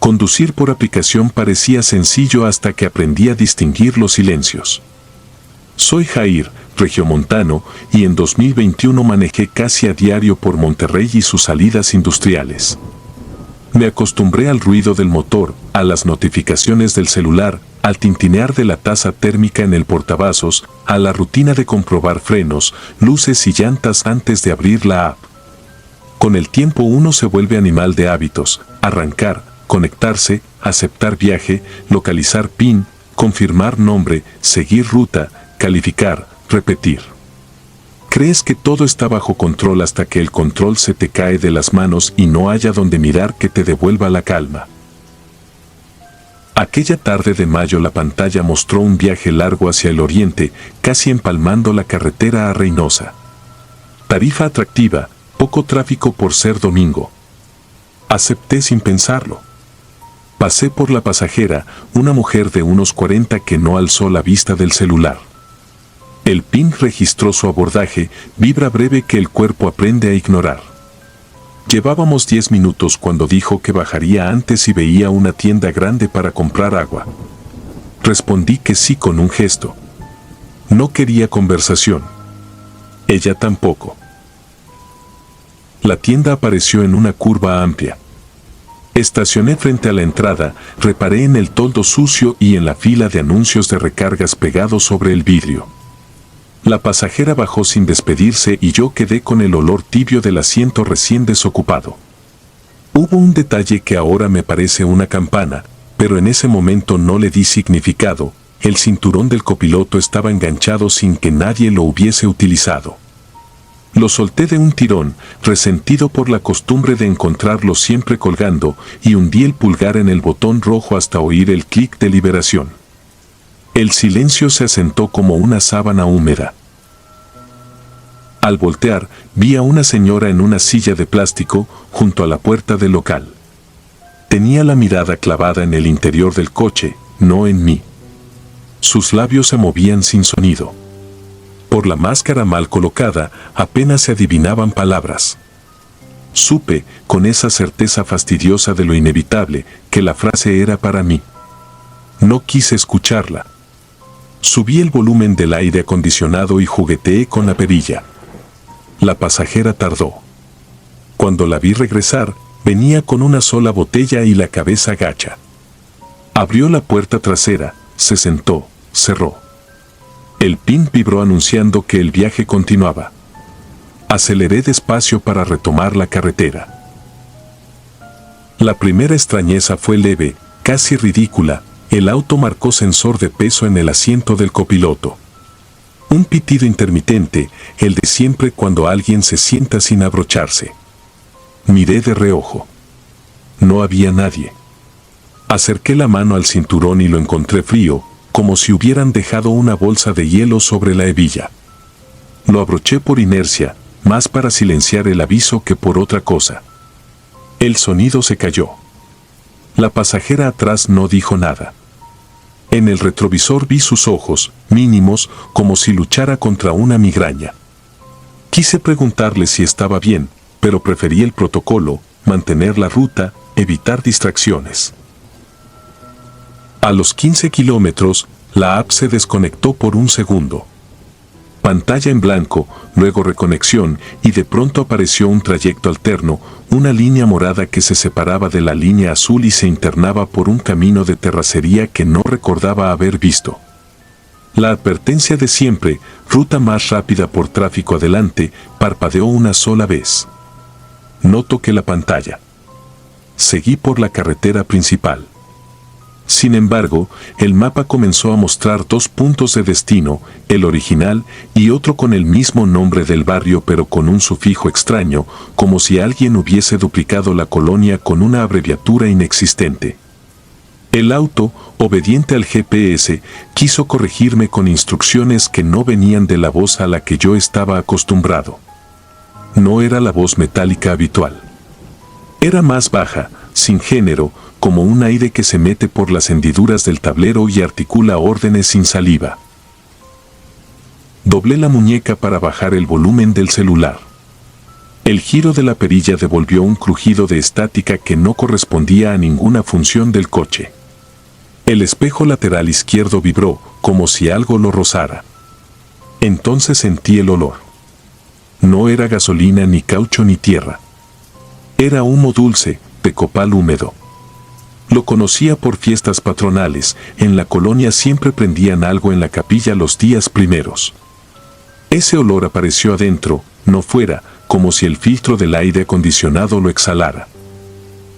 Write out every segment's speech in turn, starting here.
Conducir por aplicación parecía sencillo hasta que aprendí a distinguir los silencios. Soy Jair, regiomontano, y en 2021 manejé casi a diario por Monterrey y sus salidas industriales. Me acostumbré al ruido del motor, a las notificaciones del celular, al tintinear de la taza térmica en el portavasos, a la rutina de comprobar frenos, luces y llantas antes de abrir la app. Con el tiempo uno se vuelve animal de hábitos: arrancar, conectarse, aceptar viaje, localizar PIN, confirmar nombre, seguir ruta, calificar, repetir. Crees que todo está bajo control hasta que el control se te cae de las manos y no haya donde mirar que te devuelva la calma. Aquella tarde de mayo la pantalla mostró un viaje largo hacia el oriente, casi empalmando la carretera a Reynosa. Tarifa atractiva, poco tráfico por ser domingo. Acepté sin pensarlo. Pasé por la pasajera, una mujer de unos 40 que no alzó la vista del celular. El PIN registró su abordaje, vibra breve que el cuerpo aprende a ignorar. Llevábamos 10 minutos cuando dijo que bajaría antes y veía una tienda grande para comprar agua. Respondí que sí con un gesto. No quería conversación. Ella tampoco. La tienda apareció en una curva amplia. Estacioné frente a la entrada, reparé en el toldo sucio y en la fila de anuncios de recargas pegados sobre el vidrio. La pasajera bajó sin despedirse y yo quedé con el olor tibio del asiento recién desocupado. Hubo un detalle que ahora me parece una campana, pero en ese momento no le di significado: el cinturón del copiloto estaba enganchado sin que nadie lo hubiese utilizado. Lo solté de un tirón, resentido por la costumbre de encontrarlo siempre colgando, y hundí el pulgar en el botón rojo hasta oír el clic de liberación. El silencio se asentó como una sábana húmeda. Al voltear, vi a una señora en una silla de plástico, junto a la puerta del local. Tenía la mirada clavada en el interior del coche, no en mí. Sus labios se movían sin sonido. Por la máscara mal colocada, apenas se adivinaban palabras. Supe, con esa certeza fastidiosa de lo inevitable, que la frase era para mí. No quise escucharla. Subí el volumen del aire acondicionado y jugueteé con la perilla. La pasajera tardó. Cuando la vi regresar, venía con una sola botella y la cabeza gacha. Abrió la puerta trasera, se sentó, cerró. El PIN vibró anunciando que el viaje continuaba. Aceleré despacio para retomar la carretera. La primera extrañeza fue leve, casi ridícula. El auto marcó sensor de peso en el asiento del copiloto. Un pitido intermitente, el de siempre cuando alguien se sienta sin abrocharse. Miré de reojo. No había nadie. Acerqué la mano al cinturón y lo encontré frío, como si hubieran dejado una bolsa de hielo sobre la hebilla. Lo abroché por inercia, más para silenciar el aviso que por otra cosa. El sonido se cayó. La pasajera atrás no dijo nada. En el retrovisor vi sus ojos, mínimos, como si luchara contra una migraña. Quise preguntarle si estaba bien, pero preferí el protocolo: mantener la ruta, evitar distracciones. A los 15 kilómetros, la app se desconectó por un segundo. Pantalla en blanco, luego reconexión, y de pronto apareció un trayecto alterno, una línea morada que se separaba de la línea azul y se internaba por un camino de terracería que no recordaba haber visto. La advertencia de siempre: ruta más rápida por tráfico adelante, parpadeó una sola vez. No toqué la pantalla. Seguí por la carretera principal. Sin embargo, el mapa comenzó a mostrar 2 puntos de destino, el original y otro con el mismo nombre del barrio pero con un sufijo extraño, como si alguien hubiese duplicado la colonia con una abreviatura inexistente. El auto, obediente al GPS, quiso corregirme con instrucciones que no venían de la voz a la que yo estaba acostumbrado. No era la voz metálica habitual. Era más baja, sin género, como un aire que se mete por las hendiduras del tablero y articula órdenes sin saliva. Doblé la muñeca para bajar el volumen del celular. El giro de la perilla devolvió un crujido de estática que no correspondía a ninguna función del coche. El espejo lateral izquierdo vibró, como si algo lo rozara. Entonces sentí el olor. No era gasolina, ni caucho, ni tierra. Era humo dulce, de copal húmedo. Lo conocía por fiestas patronales. En la colonia siempre prendían algo en la capilla los días primeros. Ese olor apareció adentro, no fuera, como si el filtro del aire acondicionado lo exhalara.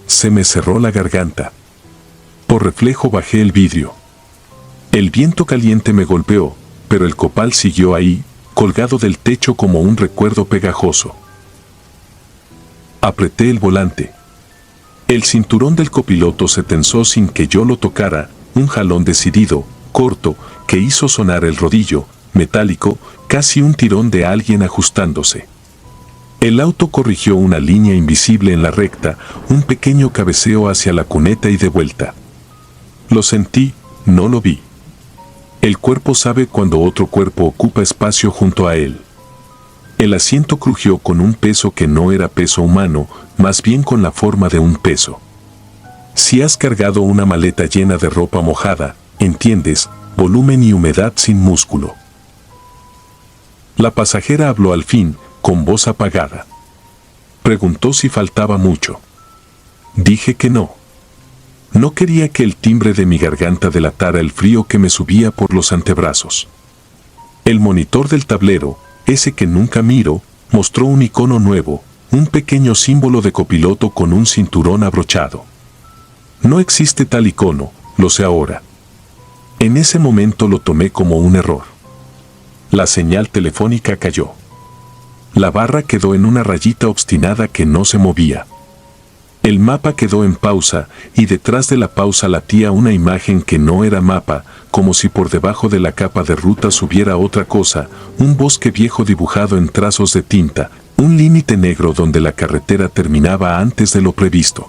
Se me cerró la garganta. Por reflejo bajé el vidrio. El viento caliente me golpeó, pero el copal siguió ahí, colgado del techo como un recuerdo pegajoso. Apreté el volante. El cinturón del copiloto se tensó sin que yo lo tocara, un jalón decidido, corto, que hizo sonar el rodillo, metálico, casi un tirón de alguien ajustándose. El auto corrigió una línea invisible en la recta, un pequeño cabeceo hacia la cuneta y de vuelta. Lo sentí, no lo vi. El cuerpo sabe cuando otro cuerpo ocupa espacio junto a él. El asiento crujió con un peso que no era peso humano, más bien con la forma de un peso. Si has cargado una maleta llena de ropa mojada, entiendes, volumen y humedad sin músculo. La pasajera habló al fin, con voz apagada. Preguntó si faltaba mucho. Dije que no. No quería que el timbre de mi garganta delatara el frío que me subía por los antebrazos. El monitor del tablero, ese que nunca miro, mostró un icono nuevo, un pequeño símbolo de copiloto con un cinturón abrochado. No existe tal icono, lo sé ahora. En ese momento lo tomé como un error. La señal telefónica cayó. La barra quedó en una rayita obstinada que no se movía. El mapa quedó en pausa, y detrás de la pausa latía una imagen que no era mapa, como si por debajo de la capa de rutas hubiera otra cosa, un bosque viejo dibujado en trazos de tinta, un límite negro donde la carretera terminaba antes de lo previsto.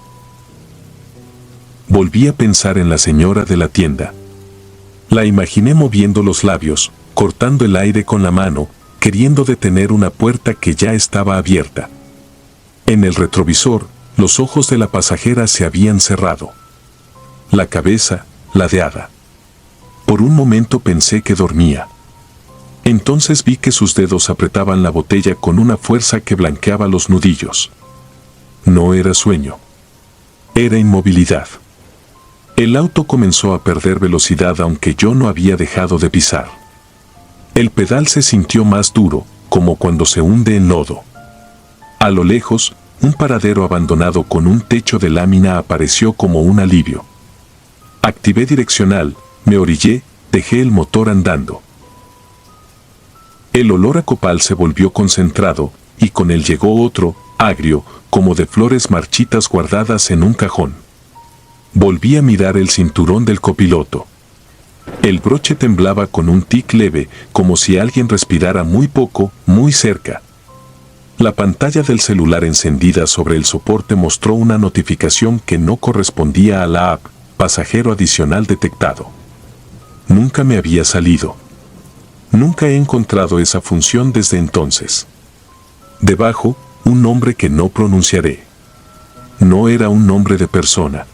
Volví a pensar en la señora de la tienda. La imaginé moviendo los labios, cortando el aire con la mano, queriendo detener una puerta que ya estaba abierta. En el retrovisor, los ojos de la pasajera se habían cerrado. La cabeza, ladeada. Por un momento pensé que dormía. Entonces vi que sus dedos apretaban la botella con una fuerza que blanqueaba los nudillos. No era sueño. Era inmovilidad. El auto comenzó a perder velocidad aunque yo no había dejado de pisar. El pedal se sintió más duro, como cuando se hunde en lodo. A lo lejos, un paradero abandonado con un techo de lámina apareció como un alivio. Activé direccional, me orillé, dejé el motor andando. El olor a copal se volvió concentrado, y con él llegó otro, agrio, como de flores marchitas guardadas en un cajón. Volví a mirar el cinturón del copiloto. El broche temblaba con un tic leve, como si alguien respirara muy poco, muy cerca. La pantalla del celular encendida sobre el soporte mostró una notificación que no correspondía a la app, pasajero adicional detectado. Nunca me había salido. Nunca he encontrado esa función desde entonces. Debajo, un nombre que no pronunciaré. No era un nombre de persona.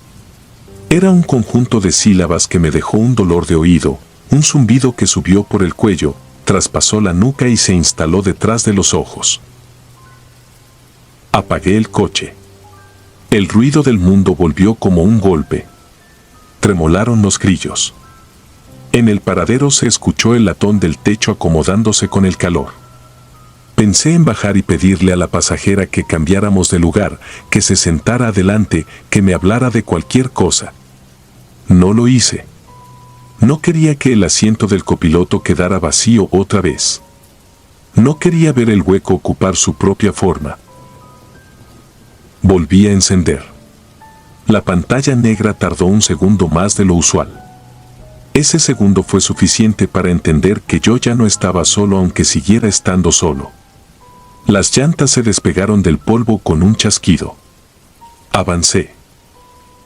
Era un conjunto de sílabas que me dejó un dolor de oído, un zumbido que subió por el cuello, traspasó la nuca y se instaló detrás de los ojos. Apagué el coche. El ruido del mundo volvió como un golpe. Tremolaron los grillos. En el paradero se escuchó el latón del techo acomodándose con el calor. Pensé en bajar y pedirle a la pasajera que cambiáramos de lugar, que se sentara adelante, que me hablara de cualquier cosa. No lo hice. No quería que el asiento del copiloto quedara vacío otra vez. No quería ver el hueco ocupar su propia forma. Volví a encender. La pantalla negra tardó un segundo más de lo usual. Ese segundo fue suficiente para entender que yo ya no estaba solo aunque siguiera estando solo. Las llantas se despegaron del polvo con un chasquido. Avancé.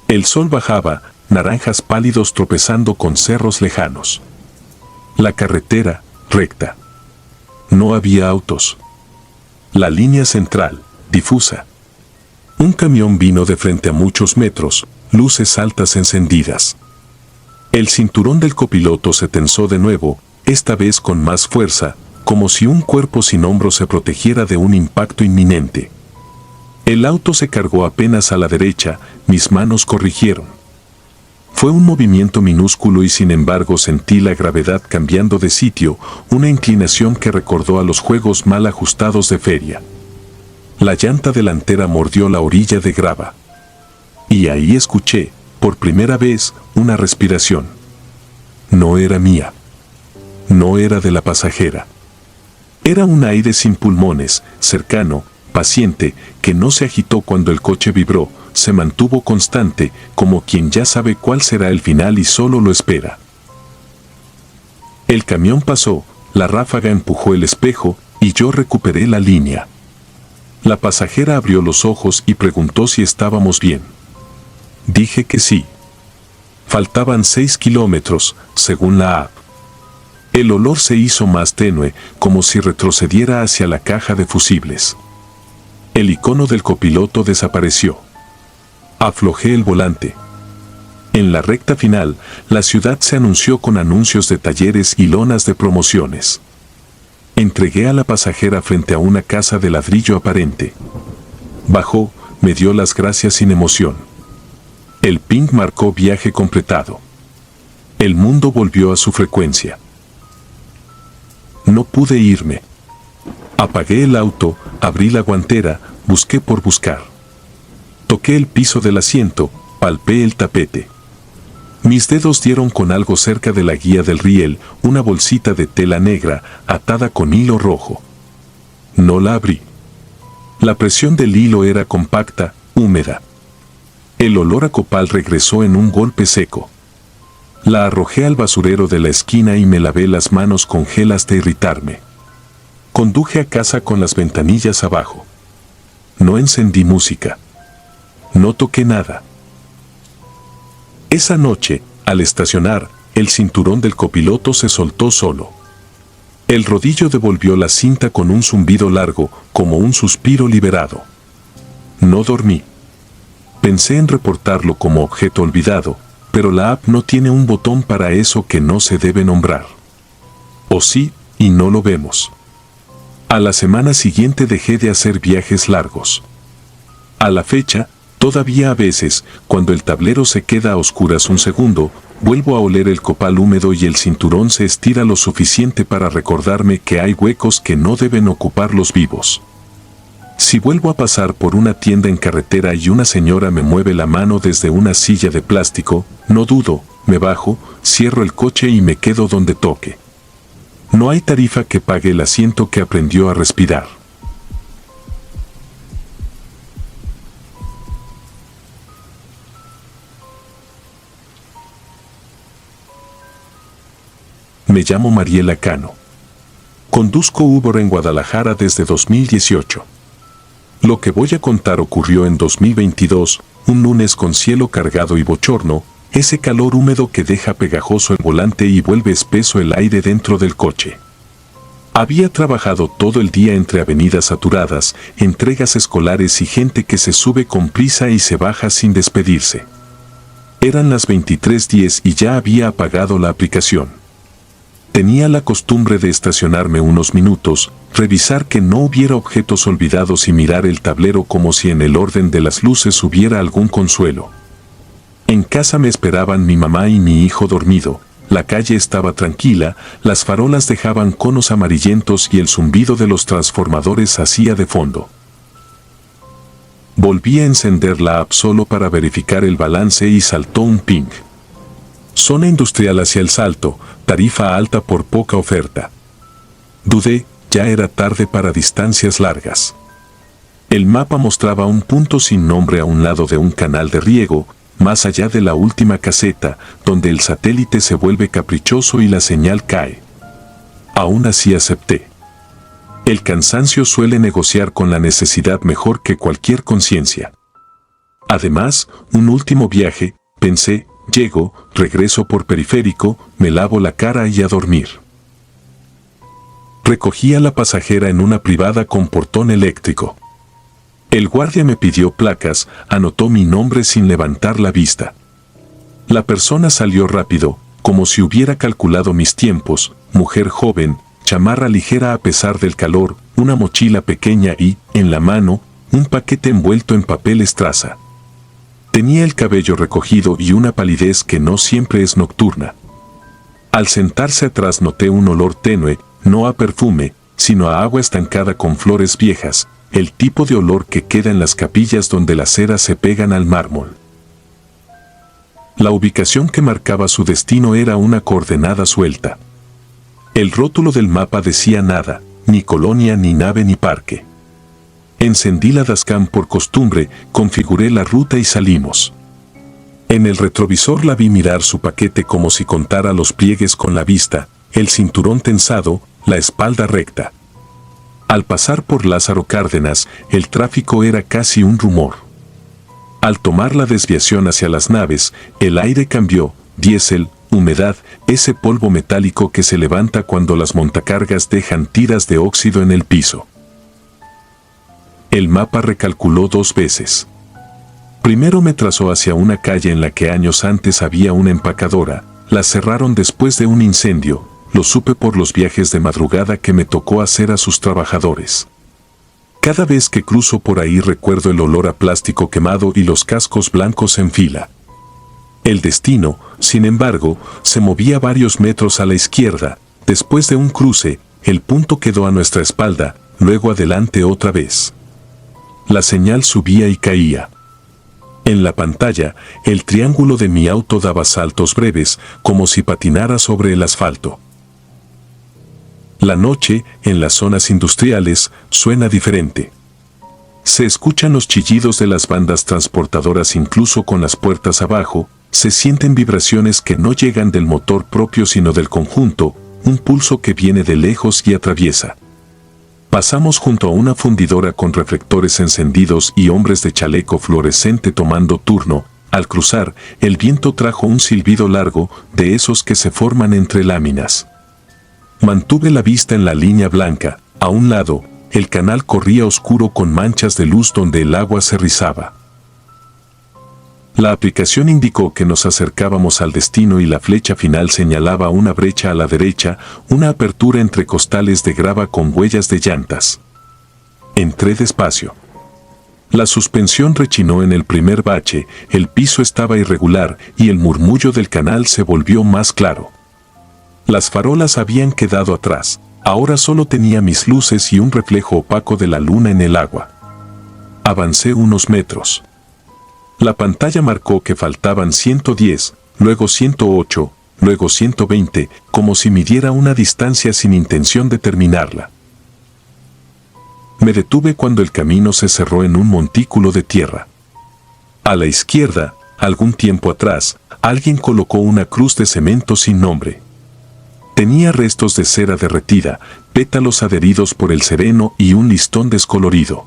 El sol bajaba, naranjas pálidos tropezando con cerros lejanos. La carretera, recta. No había autos. La línea central, difusa. Un camión vino de frente a muchos metros, luces altas encendidas. El cinturón del copiloto se tensó de nuevo, esta vez con más fuerza, como si un cuerpo sin hombros se protegiera de un impacto inminente. El auto se cargó apenas a la derecha, mis manos corrigieron. Fue un movimiento minúsculo y sin embargo sentí la gravedad cambiando de sitio, una inclinación que recordó a los juegos mal ajustados de feria. La llanta delantera mordió la orilla de grava. Y ahí escuché, por primera vez, una respiración. No era mía. No era de la pasajera. Era un aire sin pulmones, cercano, paciente, que no se agitó cuando el coche vibró, se mantuvo constante, como quien ya sabe cuál será el final y solo lo espera. El camión pasó, la ráfaga empujó el espejo, y yo recuperé la línea. La pasajera abrió los ojos y preguntó si estábamos bien. Dije que sí. Faltaban 6 kilómetros, según la app. El olor se hizo más tenue, como si retrocediera hacia la caja de fusibles. El icono del copiloto desapareció. Aflojé el volante. En la recta final, la ciudad se anunció con anuncios de talleres y lonas de promociones. Entregué a la pasajera frente a una casa de ladrillo aparente. Bajó, me dio las gracias sin emoción. El ping marcó viaje completado. El mundo volvió a su frecuencia. No pude irme. Apagué el auto, abrí la guantera, busqué por buscar. Toqué el piso del asiento, palpé el tapete. Mis dedos dieron con algo cerca de la guía del riel, una bolsita de tela negra, atada con hilo rojo. No la abrí. La presión del hilo era compacta, húmeda. El olor a copal regresó en un golpe seco. La arrojé al basurero de la esquina y me lavé las manos con gel hasta irritarme. Conduje a casa con las ventanillas abajo. No encendí música. No toqué nada. Esa noche, al estacionar, el cinturón del copiloto se soltó solo. El rodillo devolvió la cinta con un zumbido largo, como un suspiro liberado. No dormí. Pensé en reportarlo como objeto olvidado, pero la app no tiene un botón para eso que no se debe nombrar. O sí, y no lo vemos. A la semana siguiente dejé de hacer viajes largos. A la fecha, todavía a veces, cuando el tablero se queda a oscuras un segundo, vuelvo a oler el copal húmedo y el cinturón se estira lo suficiente para recordarme que hay huecos que no deben ocupar los vivos. Si vuelvo a pasar por una tienda en carretera y una señora me mueve la mano desde una silla de plástico, no dudo, me bajo, cierro el coche y me quedo donde toque. No hay tarifa que pague el asiento que aprendió a respirar. Me llamo Mariela Cano. Conduzco Uber en Guadalajara desde 2018. Lo que voy a contar ocurrió en 2022, un lunes con cielo cargado y bochorno, ese calor húmedo que deja pegajoso el volante y vuelve espeso el aire dentro del coche. Había trabajado todo el día entre avenidas saturadas, entregas escolares y gente que se sube con prisa y se baja sin despedirse. Eran las 23:10 y ya había apagado la aplicación. Tenía la costumbre de estacionarme unos minutos, revisar que no hubiera objetos olvidados y mirar el tablero como si en el orden de las luces hubiera algún consuelo. En casa me esperaban mi mamá y mi hijo dormido, la calle estaba tranquila, las farolas dejaban conos amarillentos y el zumbido de los transformadores hacía de fondo. Volví a encender la app solo para verificar el balance y saltó un ping. Zona industrial hacia el Salto, tarifa alta por poca oferta. Dudé, ya era tarde para distancias largas. El mapa mostraba un punto sin nombre a un lado de un canal de riego, más allá de la última caseta, donde el satélite se vuelve caprichoso y la señal cae. Aún así acepté. El cansancio suele negociar con la necesidad mejor que cualquier conciencia. Además, un último viaje, pensé, llego, regreso por periférico, me lavo la cara y a dormir. Recogí a la pasajera en una privada con portón eléctrico. El guardia me pidió placas, anotó mi nombre sin levantar la vista. La persona salió rápido, como si hubiera calculado mis tiempos, mujer joven, chamarra ligera a pesar del calor, una mochila pequeña y, en la mano, un paquete envuelto en papel estraza. Tenía el cabello recogido y una palidez que no siempre es nocturna. Al sentarse atrás noté un olor tenue, no a perfume, sino a agua estancada con flores viejas, el tipo de olor que queda en las capillas donde las ceras se pegan al mármol. La ubicación que marcaba su destino era una coordenada suelta. El rótulo del mapa decía nada, ni colonia, ni nave, ni parque. Encendí la dashcam por costumbre, configuré la ruta y salimos. En el retrovisor la vi mirar su paquete como si contara los pliegues con la vista, el cinturón tensado, la espalda recta. Al pasar por Lázaro Cárdenas, el tráfico era casi un rumor. Al tomar la desviación hacia las naves, el aire cambió, diésel, humedad, ese polvo metálico que se levanta cuando las montacargas dejan tiras de óxido en el piso. El mapa recalculó 2 veces. Primero me trazó hacia una calle en la que años antes había una empacadora, la cerraron después de un incendio, lo supe por los viajes de madrugada que me tocó hacer a sus trabajadores. Cada vez que cruzo por ahí recuerdo el olor a plástico quemado y los cascos blancos en fila. El destino, sin embargo, se movía varios metros a la izquierda, después de un cruce, el punto quedó a nuestra espalda, luego adelante otra vez. La señal subía y caía. En la pantalla, el triángulo de mi auto daba saltos breves, como si patinara sobre el asfalto. La noche, en las zonas industriales, suena diferente. Se escuchan los chillidos de las bandas transportadoras incluso con las puertas abajo, se sienten vibraciones que no llegan del motor propio sino del conjunto, un pulso que viene de lejos y atraviesa. Pasamos junto a una fundidora con reflectores encendidos y hombres de chaleco fluorescente tomando turno. Al cruzar, el viento trajo un silbido largo, de esos que se forman entre láminas. Mantuve la vista en la línea blanca. A un lado, el canal corría oscuro con manchas de luz donde el agua se rizaba. La aplicación indicó que nos acercábamos al destino y la flecha final señalaba una brecha a la derecha, una apertura entre costales de grava con huellas de llantas. Entré despacio. La suspensión rechinó en el primer bache, el piso estaba irregular y el murmullo del canal se volvió más claro. Las farolas habían quedado atrás, ahora solo tenía mis luces y un reflejo opaco de la luna en el agua. Avancé unos metros. La pantalla marcó que faltaban 110, luego 108, luego 120, como si midiera una distancia sin intención de terminarla. Me detuve cuando el camino se cerró en un montículo de tierra. A la izquierda, algún tiempo atrás, alguien colocó una cruz de cemento sin nombre. Tenía restos de cera derretida, pétalos adheridos por el sereno y un listón descolorido.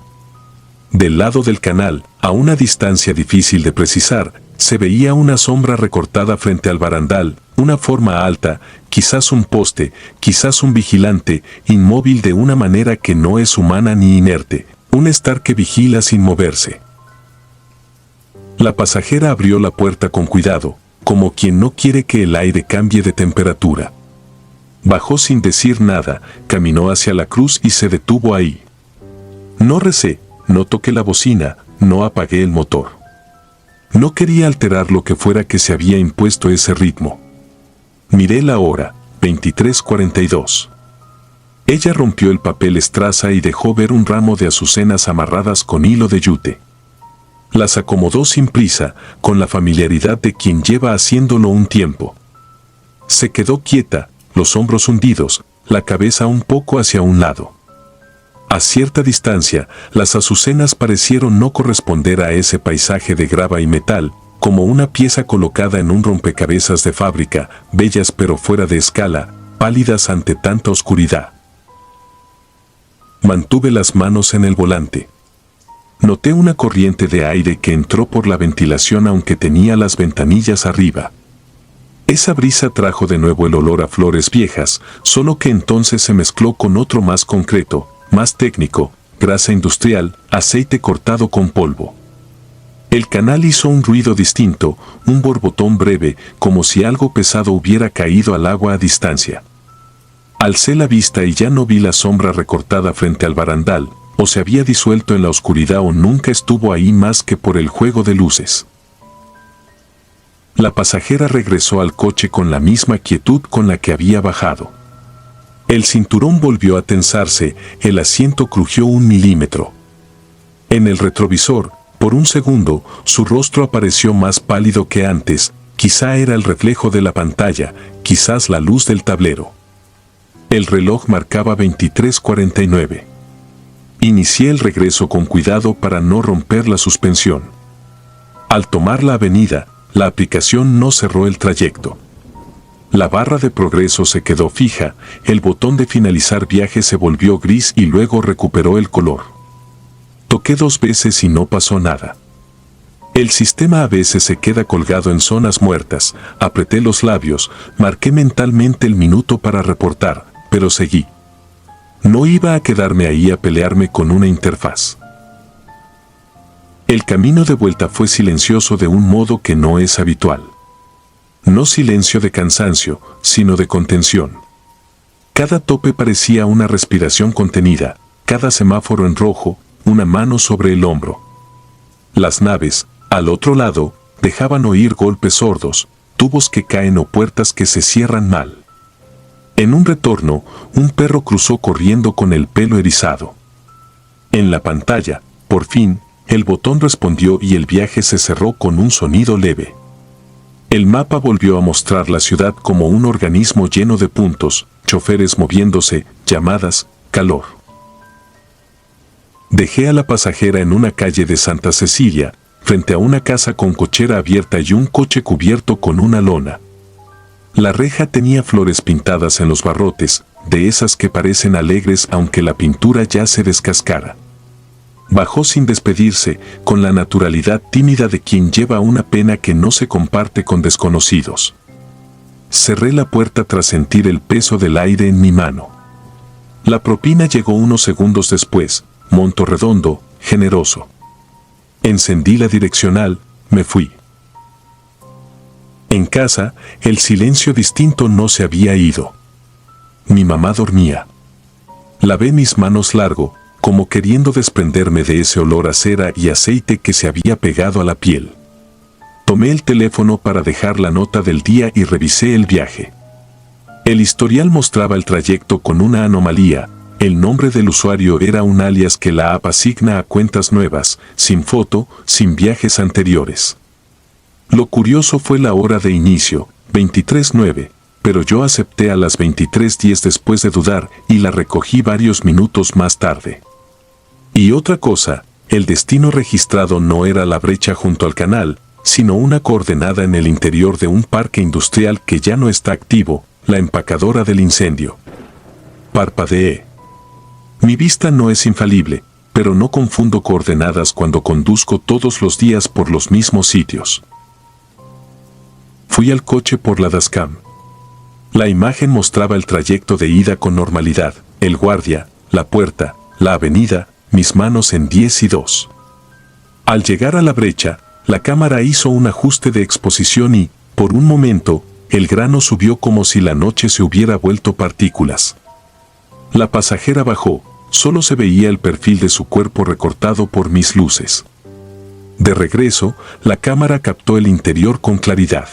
Del lado del canal, a una distancia difícil de precisar, se veía una sombra recortada frente al barandal, una forma alta, quizás un poste, quizás un vigilante, inmóvil de una manera que no es humana ni inerte, un estar que vigila sin moverse. La pasajera abrió la puerta con cuidado, como quien no quiere que el aire cambie de temperatura. Bajó sin decir nada, caminó hacia la cruz y se detuvo ahí. No recé, no toqué la bocina, no apagué el motor. No quería alterar lo que fuera que se había impuesto ese ritmo. Miré la hora, 23:42. Ella rompió el papel estraza y dejó ver un ramo de azucenas amarradas con hilo de yute. Las acomodó sin prisa, con la familiaridad de quien lleva haciéndolo un tiempo. Se quedó quieta, los hombros hundidos, la cabeza un poco hacia un lado. A cierta distancia, las azucenas parecieron no corresponder a ese paisaje de grava y metal, como una pieza colocada en un rompecabezas de fábrica, bellas pero fuera de escala, pálidas ante tanta oscuridad. Mantuve las manos en el volante. Noté una corriente de aire que entró por la ventilación aunque tenía las ventanillas arriba. Esa brisa trajo de nuevo el olor a flores viejas, solo que entonces se mezcló con otro más concreto, más técnico, grasa industrial, aceite cortado con polvo. El canal hizo un ruido distinto, un borbotón breve, como si algo pesado hubiera caído al agua a distancia. Alcé la vista y ya no vi la sombra recortada frente al barandal, o se había disuelto en la oscuridad o nunca estuvo ahí más que por el juego de luces. La pasajera regresó al coche con la misma quietud con la que había bajado. El cinturón volvió a tensarse, el asiento crujió 1 milímetro. En el retrovisor, por un segundo, su rostro apareció más pálido que antes, quizá era el reflejo de la pantalla, quizás la luz del tablero. El reloj marcaba 23:49. Inicié el regreso con cuidado para no romper la suspensión. Al tomar la avenida, la aplicación no cerró el trayecto. La barra de progreso se quedó fija, el botón de finalizar viaje se volvió gris y luego recuperó el color. Toqué 2 veces y no pasó nada. El sistema a veces se queda colgado en zonas muertas, apreté los labios, marqué mentalmente el minuto para reportar, pero seguí. No iba a quedarme ahí a pelearme con una interfaz. El camino de vuelta fue silencioso de un modo que no es habitual. No silencio de cansancio, sino de contención. Cada tope parecía una respiración contenida, cada semáforo en rojo, una mano sobre el hombro. Las naves, al otro lado, dejaban oír golpes sordos, tubos que caen o puertas que se cierran mal. En un retorno, un perro cruzó corriendo con el pelo erizado. En la pantalla, por fin, el botón respondió y el viaje se cerró con un sonido leve. El mapa volvió a mostrar la ciudad como un organismo lleno de puntos, choferes moviéndose, llamadas, calor. Dejé a la pasajera en una calle de Santa Cecilia, frente a una casa con cochera abierta y un coche cubierto con una lona. La reja tenía flores pintadas en los barrotes, de esas que parecen alegres aunque la pintura ya se descascara. Bajó sin despedirse, con la naturalidad tímida de quien lleva una pena que no se comparte con desconocidos. Cerré la puerta tras sentir el peso del aire en mi mano. La propina llegó unos segundos después, monto redondo, generoso. Encendí la direccional, me fui. En casa, el silencio distinto no se había ido. Mi mamá dormía. Lavé mis manos largo, como queriendo desprenderme de ese olor a cera y aceite que se había pegado a la piel. Tomé el teléfono para dejar la nota del día y revisé el viaje. El historial mostraba el trayecto con una anomalía. El nombre del usuario era un alias que la app asigna a cuentas nuevas, sin foto, sin viajes anteriores. Lo curioso fue la hora de inicio, 23:09, pero yo acepté a las 23:10 después de dudar y la recogí varios minutos más tarde. Y otra cosa, el destino registrado no era la brecha junto al canal, sino una coordenada en el interior de un parque industrial que ya no está activo, la empacadora del incendio. Parpadeé. Mi vista no es infalible, pero no confundo coordenadas cuando conduzco todos los días por los mismos sitios. Fui al coche por la dashcam. La imagen mostraba el trayecto de ida con normalidad, el guardia, la puerta, la avenida, mis manos en 10 y 2. Al llegar a la brecha, la cámara hizo un ajuste de exposición y, por un momento, el grano subió como si la noche se hubiera vuelto partículas. La pasajera bajó, solo se veía el perfil de su cuerpo recortado por mis luces. De regreso, la cámara captó el interior con claridad.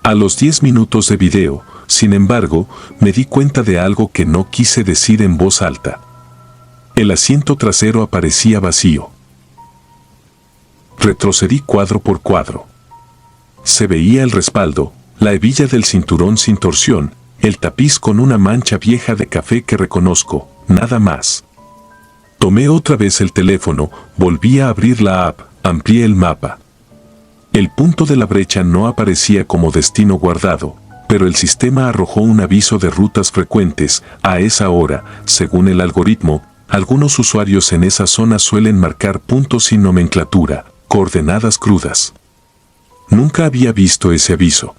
A los 10 minutos de video, sin embargo, me di cuenta de algo que no quise decir en voz alta. El asiento trasero aparecía vacío. Retrocedí cuadro por cuadro. Se veía el respaldo, la hebilla del cinturón sin torsión, el tapiz con una mancha vieja de café que reconozco, nada más. Tomé otra vez el teléfono, volví a abrir la app, amplié el mapa. El punto de la brecha no aparecía como destino guardado, pero el sistema arrojó un aviso de rutas frecuentes. A esa hora, según el algoritmo, algunos usuarios en esa zona suelen marcar puntos sin nomenclatura, coordenadas crudas. Nunca había visto ese aviso.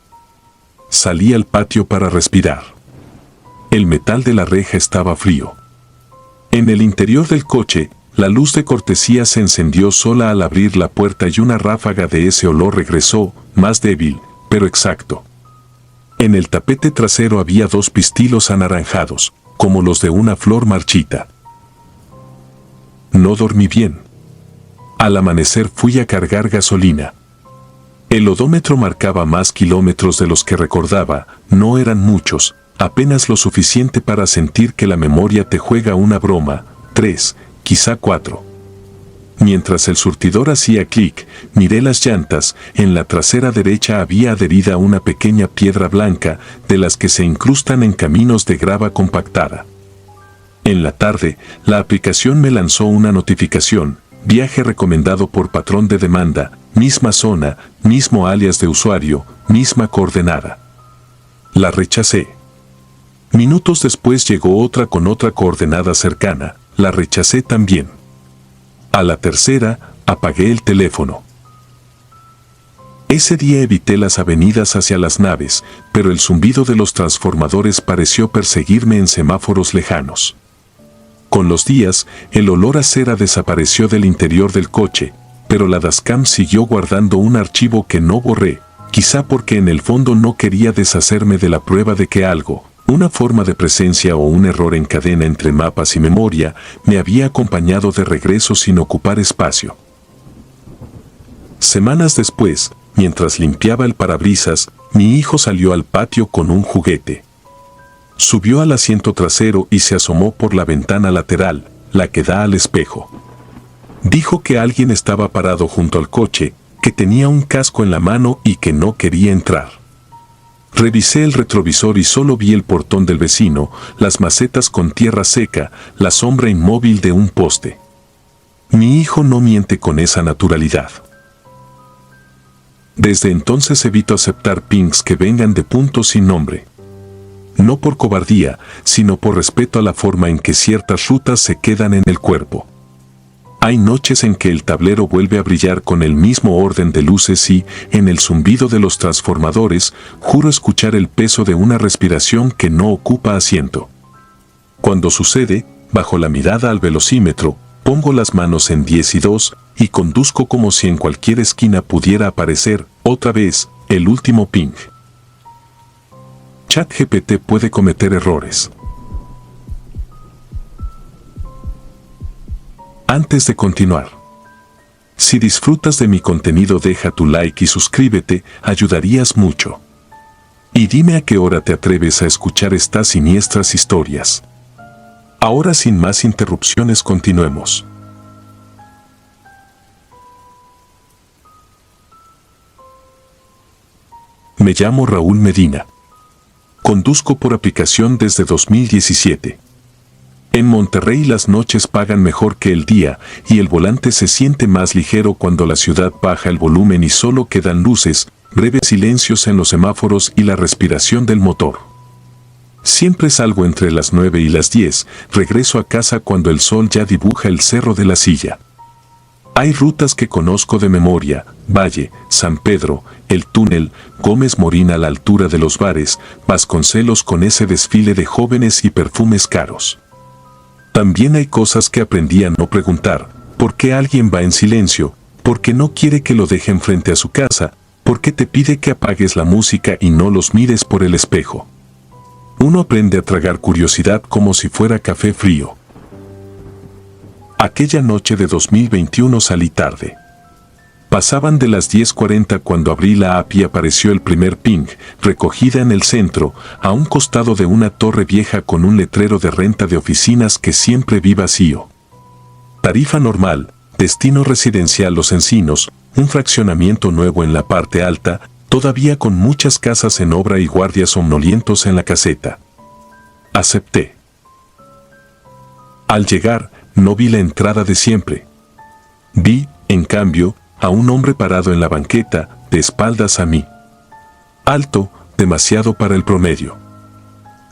Salí al patio para respirar. El metal de la reja estaba frío. En el interior del coche, la luz de cortesía se encendió sola al abrir la puerta y una ráfaga de ese olor regresó, más débil, pero exacto. En el tapete trasero había 2 pistilos anaranjados, como los de una flor marchita. No dormí bien. Al amanecer fui a cargar gasolina. El odómetro marcaba más kilómetros de los que recordaba, no eran muchos, apenas lo suficiente para sentir que la memoria te juega una broma, 3, quizá 4. Mientras el surtidor hacía clic, miré las llantas, en la trasera derecha había adherida una pequeña piedra blanca, de las que se incrustan en caminos de grava compactada. En la tarde, la aplicación me lanzó una notificación, viaje recomendado por patrón de demanda, misma zona, mismo alias de usuario, misma coordenada. La rechacé. Minutos después llegó otra con otra coordenada cercana, la rechacé también. A la tercera, apagué el teléfono. Ese día evité las avenidas hacia las naves, pero el zumbido de los transformadores pareció perseguirme en semáforos lejanos. Con los días, el olor a cera desapareció del interior del coche, pero la Dashcam siguió guardando un archivo que no borré, quizá porque en el fondo no quería deshacerme de la prueba de que algo, una forma de presencia o un error en cadena entre mapas y memoria, me había acompañado de regreso sin ocupar espacio. Semanas después, mientras limpiaba el parabrisas, mi hijo salió al patio con un juguete. Subió al asiento trasero y se asomó por la ventana lateral, la que da al espejo. Dijo que alguien estaba parado junto al coche, que tenía un casco en la mano y que no quería entrar. Revisé el retrovisor y solo vi el portón del vecino, las macetas con tierra seca, la sombra inmóvil de un poste. Mi hijo no miente con esa naturalidad. Desde entonces evito aceptar pings que vengan de puntos sin nombre. No por cobardía, sino por respeto a la forma en que ciertas rutas se quedan en el cuerpo. Hay noches en que el tablero vuelve a brillar con el mismo orden de luces y, en el zumbido de los transformadores, juro escuchar el peso de una respiración que no ocupa asiento. Cuando sucede, bajo la mirada al velocímetro, pongo las manos en 10 y 2 y conduzco como si en cualquier esquina pudiera aparecer, otra vez, el último ping. ChatGPT puede cometer errores. Antes de continuar, si disfrutas de mi contenido, deja tu like y suscríbete, ayudarías mucho. Y dime a qué hora te atreves a escuchar estas siniestras historias. Ahora, sin más interrupciones, continuemos. Me llamo Raúl Medina. Conduzco por aplicación desde 2017. En Monterrey las noches pagan mejor que el día y el volante se siente más ligero cuando la ciudad baja el volumen y solo quedan luces, breves silencios en los semáforos y la respiración del motor. Siempre salgo entre las 9 y las 10, regreso a casa cuando el sol ya dibuja el cerro de la Silla. Hay rutas que conozco de memoria: Valle, San Pedro, el túnel, Gómez Morín a la altura de los bares, Vasconcelos con ese desfile de jóvenes y perfumes caros. También hay cosas que aprendí a no preguntar: ¿por qué alguien va en silencio? ¿Por qué no quiere que lo dejen frente a su casa? ¿Por qué te pide que apagues la música y no los mires por el espejo? Uno aprende a tragar curiosidad como si fuera café frío. Aquella noche de 2021 salí tarde. Pasaban de las 10:40 cuando abrí la app y apareció el primer ping, recogida en el centro, a un costado de una torre vieja con un letrero de renta de oficinas que siempre vi vacío. Tarifa normal, destino residencial Los Encinos, un fraccionamiento nuevo en la parte alta, todavía con muchas casas en obra y guardias somnolientos en la caseta. Acepté. Al llegar, no vi la entrada de siempre. Vi, en cambio, a un hombre parado en la banqueta, de espaldas a mí. Alto, demasiado para el promedio.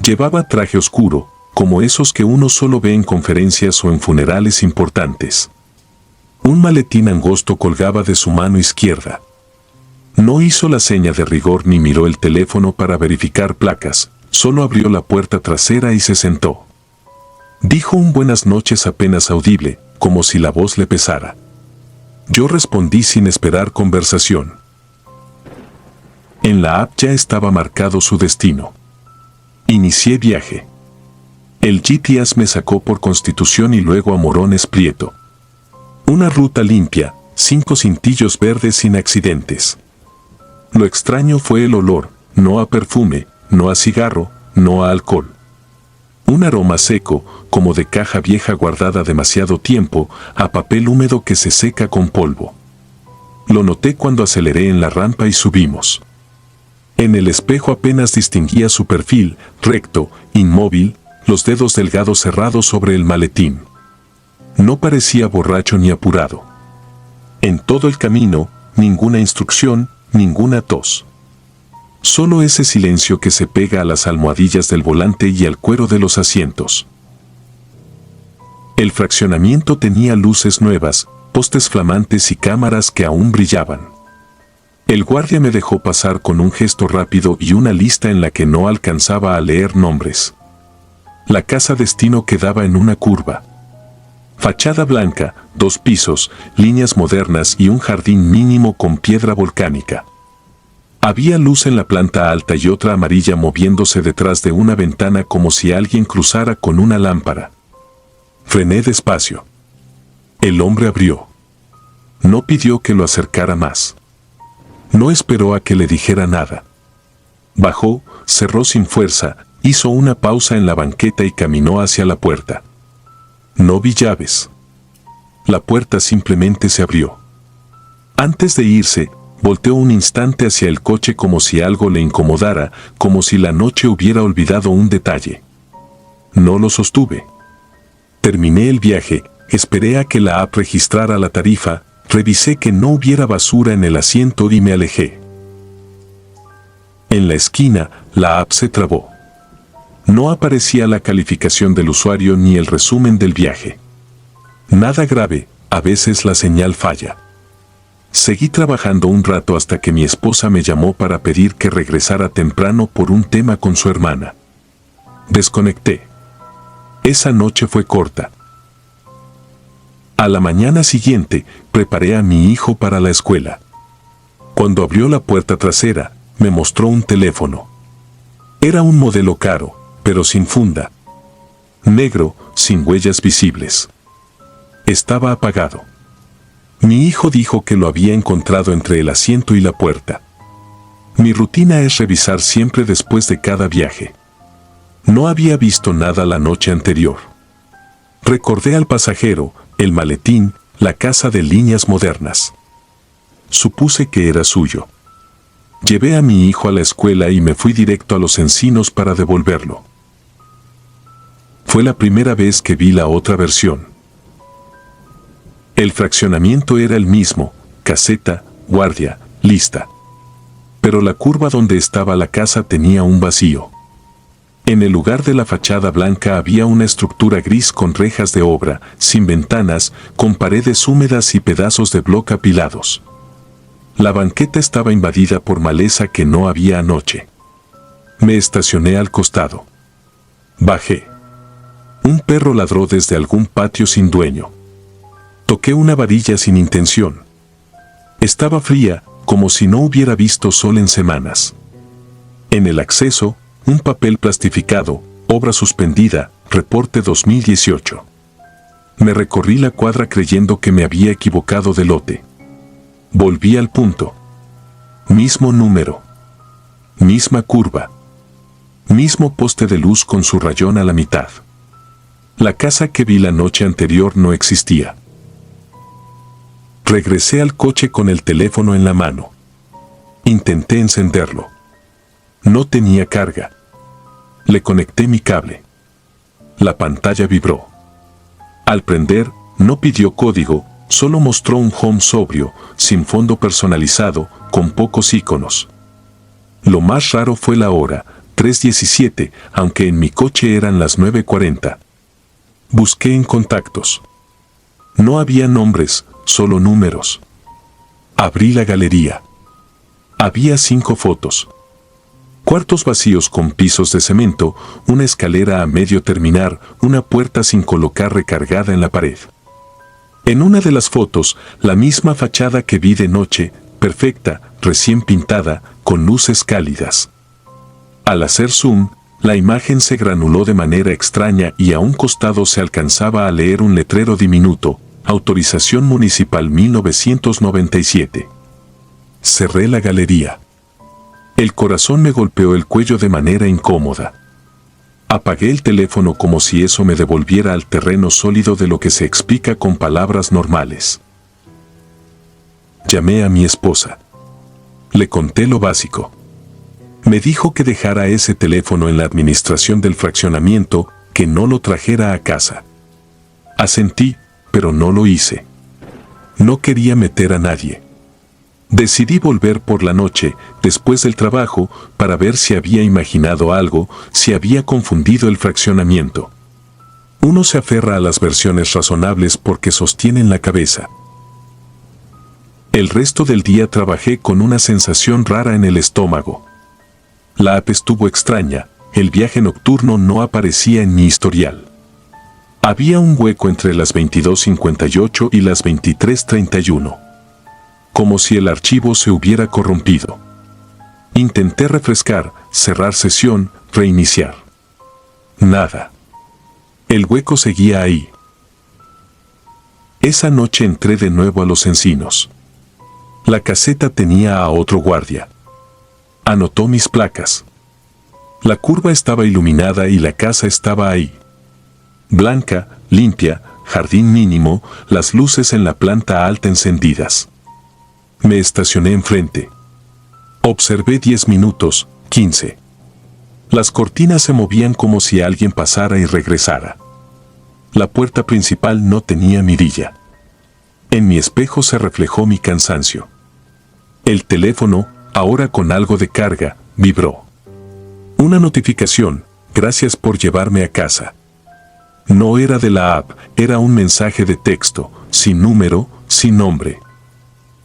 Llevaba traje oscuro, como esos que uno solo ve en conferencias o en funerales importantes. Un maletín angosto colgaba de su mano izquierda. No hizo la seña de rigor ni miró el teléfono para verificar placas, solo abrió la puerta trasera y se sentó. Dijo un buenas noches apenas audible, como si la voz le pesara. Yo respondí sin esperar conversación. En la app ya estaba marcado su destino. Inicié viaje. El GPS me sacó por Constitución y luego a Morones Prieto. Una ruta limpia, 5 cintillos verdes sin accidentes. Lo extraño fue el olor, no a perfume, no a cigarro, no a alcohol. Un aroma seco, como de caja vieja guardada demasiado tiempo, a papel húmedo que se seca con polvo. Lo noté cuando aceleré en la rampa y subimos. En el espejo apenas distinguía su perfil, recto, inmóvil, los dedos delgados cerrados sobre el maletín. No parecía borracho ni apurado. En todo el camino, ninguna instrucción, ninguna tos. Solo ese silencio que se pega a las almohadillas del volante y al cuero de los asientos. El fraccionamiento tenía luces nuevas, postes flamantes y cámaras que aún brillaban. El guardia me dejó pasar con un gesto rápido y una lista en la que no alcanzaba a leer nombres. La casa destino quedaba en una curva. Fachada blanca, 2 pisos, líneas modernas y un jardín mínimo con piedra volcánica. Había luz en la planta alta y otra amarilla moviéndose detrás de una ventana como si alguien cruzara con una lámpara. Frené despacio. El hombre abrió. No pidió que lo acercara más. No esperó a que le dijera nada. Bajó, cerró sin fuerza, hizo una pausa en la banqueta y caminó hacia la puerta. No vi llaves. La puerta simplemente se abrió. Antes de irse, volteó un instante hacia el coche como si algo le incomodara, como si la noche hubiera olvidado un detalle. No lo sostuve. Terminé el viaje, esperé a que la app registrara la tarifa, revisé que no hubiera basura en el asiento y me alejé. En la esquina, la app se trabó. No aparecía la calificación del usuario ni el resumen del viaje. Nada grave, a veces la señal falla. Seguí trabajando un rato hasta que mi esposa me llamó para pedir que regresara temprano por un tema con su hermana. Desconecté. Esa noche fue corta. A la mañana siguiente, preparé a mi hijo para la escuela. Cuando abrió la puerta trasera, me mostró un teléfono. Era un modelo caro, pero sin funda. Negro, sin huellas visibles. Estaba apagado. Mi hijo dijo que lo había encontrado entre el asiento y la puerta. Mi rutina es revisar siempre después de cada viaje. No había visto nada la noche anterior. Recordé al pasajero, el maletín, la casa de líneas modernas. Supuse que era suyo. Llevé a mi hijo a la escuela y me fui directo a Los Encinos para devolverlo. Fue la primera vez que vi la otra versión. El fraccionamiento era el mismo, caseta, guardia, lista. Pero la curva donde estaba la casa tenía un vacío. En el lugar de la fachada blanca había una estructura gris con rejas de obra, sin ventanas, con paredes húmedas y pedazos de bloque apilados. La banqueta estaba invadida por maleza que no había anoche. Me estacioné al costado. Bajé. Un perro ladró desde algún patio sin dueño. Toqué una varilla sin intención. Estaba fría, como si no hubiera visto sol en semanas. En el acceso, un papel plastificado, obra suspendida, reporte 2018. Me recorrí la cuadra creyendo que me había equivocado de lote. Volví al punto. Mismo número. Misma curva. Mismo poste de luz con su rayón a la mitad. La casa que vi la noche anterior no existía. Regresé al coche con el teléfono en la mano. Intenté encenderlo. No tenía carga. Le conecté mi cable. La pantalla vibró. Al prender, no pidió código, solo mostró un home sobrio, sin fondo personalizado, con pocos iconos. Lo más raro fue la hora, 3:17, aunque en mi coche eran las 9:40. Busqué en contactos. No había nombres, solo números. Abrí la galería. Había 5 fotos. Cuartos vacíos con pisos de cemento, una escalera a medio terminar, una puerta sin colocar recargada en la pared. En una de las fotos, la misma fachada que vi de noche, perfecta, recién pintada, con luces cálidas. Al hacer zoom, la imagen se granuló de manera extraña y a un costado se alcanzaba a leer un letrero diminuto, Autorización Municipal 1997. Cerré la galería. El corazón me golpeó el cuello de manera incómoda. Apagué el teléfono como si eso me devolviera al terreno sólido de lo que se explica con palabras normales. Llamé a mi esposa. Le conté lo básico. Me dijo que dejara ese teléfono en la administración del fraccionamiento, que no lo trajera a casa. Asentí, pero no lo hice. No quería meter a nadie. Decidí volver por la noche, después del trabajo, para ver si había imaginado algo, si había confundido el fraccionamiento. Uno se aferra a las versiones razonables porque sostienen la cabeza. El resto del día trabajé con una sensación rara en el estómago. La app estuvo extraña, el viaje nocturno no aparecía en mi historial. Había un hueco entre las 22:58 y las 23:31. Como si el archivo se hubiera corrompido. Intenté refrescar, cerrar sesión, reiniciar. Nada. El hueco seguía ahí. Esa noche entré de nuevo a Los Encinos. La caseta tenía a otro guardia. Anotó mis placas. La curva estaba iluminada y la casa estaba ahí. Blanca, limpia, jardín mínimo, las luces en la planta alta encendidas. Me estacioné enfrente. Observé 10 minutos, 15. Las cortinas se movían como si alguien pasara y regresara. La puerta principal no tenía mirilla. En mi espejo se reflejó mi cansancio. El teléfono, ahora con algo de carga, vibró. Una notificación, gracias por llevarme a casa. No era de la app, era un mensaje de texto, sin número, sin nombre.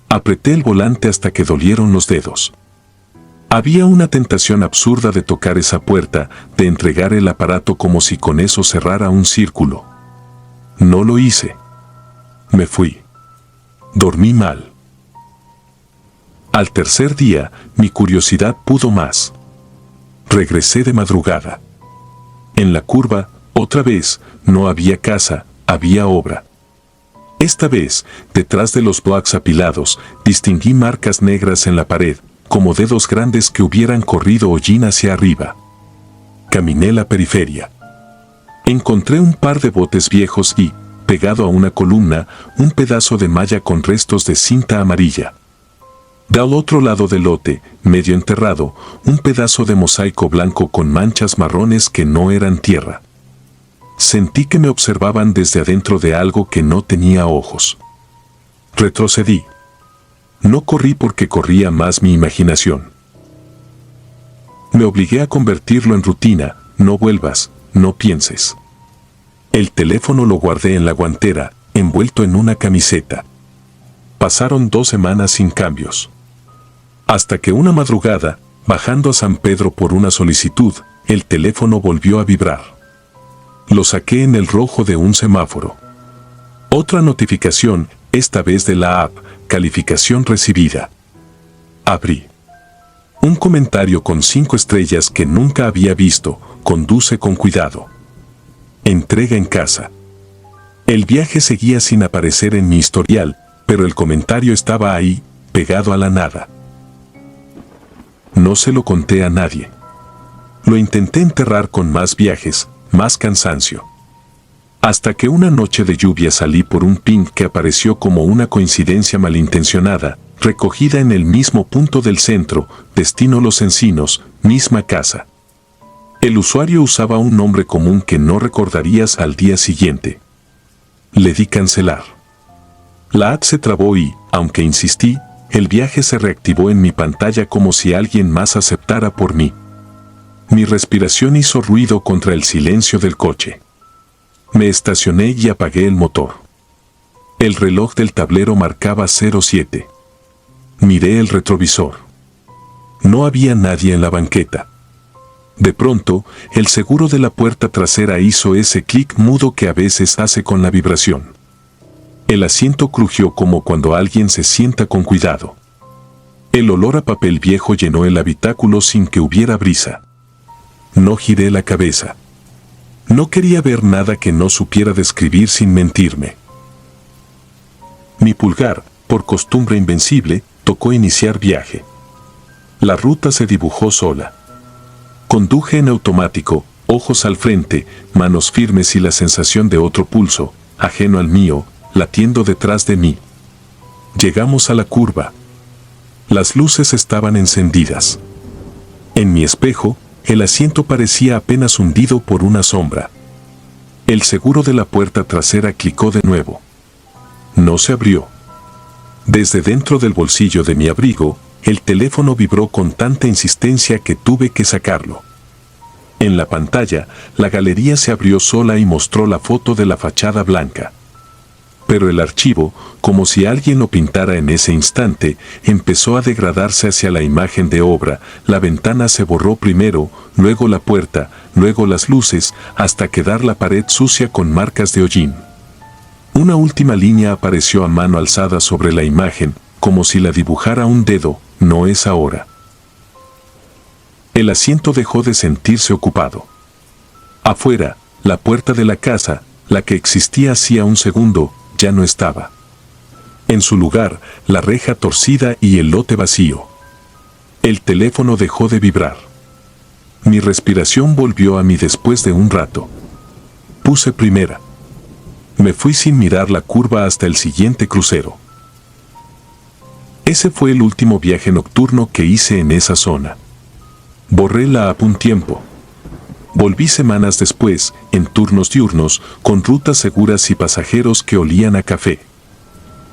Apreté el volante hasta que dolieron los dedos. Había una tentación absurda de tocar esa puerta, de entregar el aparato como si con eso cerrara un círculo. No lo hice. Me fui. Dormí mal. Al tercer día, mi curiosidad pudo más. Regresé de madrugada. En la curva, otra vez, no había casa, había obra. Esta vez, detrás de los blocks apilados, distinguí marcas negras en la pared, como dedos grandes que hubieran corrido hollín hacia arriba. Caminé la periferia. Encontré un par de botes viejos y, pegado a una columna, un pedazo de malla con restos de cinta amarilla. Del otro lado del lote, medio enterrado, un pedazo de mosaico blanco con manchas marrones que no eran tierra. Sentí que me observaban desde adentro de algo que no tenía ojos. Retrocedí. No corrí porque corría más mi imaginación. Me obligué a convertirlo en rutina, no vuelvas, no pienses. El teléfono lo guardé en la guantera, envuelto en una camiseta. Pasaron 2 semanas sin cambios. Hasta que una madrugada, bajando a San Pedro por una solicitud, el teléfono volvió a vibrar. Lo saqué en el rojo de un semáforo. Otra notificación, esta vez de la app, calificación recibida. Abrí. Un comentario con 5 estrellas que nunca había visto, conduce con cuidado. Entrega en casa. El viaje seguía sin aparecer en mi historial, pero el comentario estaba ahí, pegado a la nada. No se lo conté a nadie. Lo intenté enterrar con más viajes, más cansancio. Hasta que una noche de lluvia salí por un ping que apareció como una coincidencia malintencionada, recogida en el mismo punto del centro, destino Los Encinos, misma casa. El usuario usaba un nombre común que no recordarías al día siguiente. Le di cancelar. La app se trabó y, aunque insistí, el viaje se reactivó en mi pantalla como si alguien más aceptara por mí. Mi respiración hizo ruido contra el silencio del coche. Me estacioné y apagué el motor. El reloj del tablero marcaba 07. Miré el retrovisor. No había nadie en la banqueta. De pronto, el seguro de la puerta trasera hizo ese clic mudo que a veces hace con la vibración. El asiento crujió como cuando alguien se sienta con cuidado. El olor a papel viejo llenó el habitáculo sin que hubiera brisa. No giré la cabeza. No quería ver nada que no supiera describir sin mentirme. Mi pulgar, por costumbre invencible, tocó iniciar viaje. La ruta se dibujó sola. Conduje en automático, ojos al frente, manos firmes y la sensación de otro pulso, ajeno al mío, latiendo detrás de mí. Llegamos a la curva. Las luces estaban encendidas. En mi espejo, el asiento parecía apenas hundido por una sombra. El seguro de la puerta trasera clicó de nuevo. No se abrió. Desde dentro del bolsillo de mi abrigo, el teléfono vibró con tanta insistencia que tuve que sacarlo. En la pantalla, la galería se abrió sola y mostró la foto de la fachada blanca. Pero el archivo, como si alguien lo pintara en ese instante, empezó a degradarse hacia la imagen de obra. La ventana se borró primero, luego la puerta, luego las luces, hasta quedar la pared sucia con marcas de hollín. Una última línea apareció a mano alzada sobre la imagen, como si la dibujara un dedo. No es ahora. El asiento dejó de sentirse ocupado. Afuera, la puerta de la casa, la que existía hacía un segundo, ya no estaba. En su lugar, la reja torcida y el lote vacío. El teléfono dejó de vibrar. Mi respiración volvió a mí después de un rato. Puse primera. Me fui sin mirar la curva hasta el siguiente crucero. Ese fue el último viaje nocturno que hice en esa zona. Borré la app un tiempo. Volví semanas después, en turnos diurnos, con rutas seguras y pasajeros que olían a café.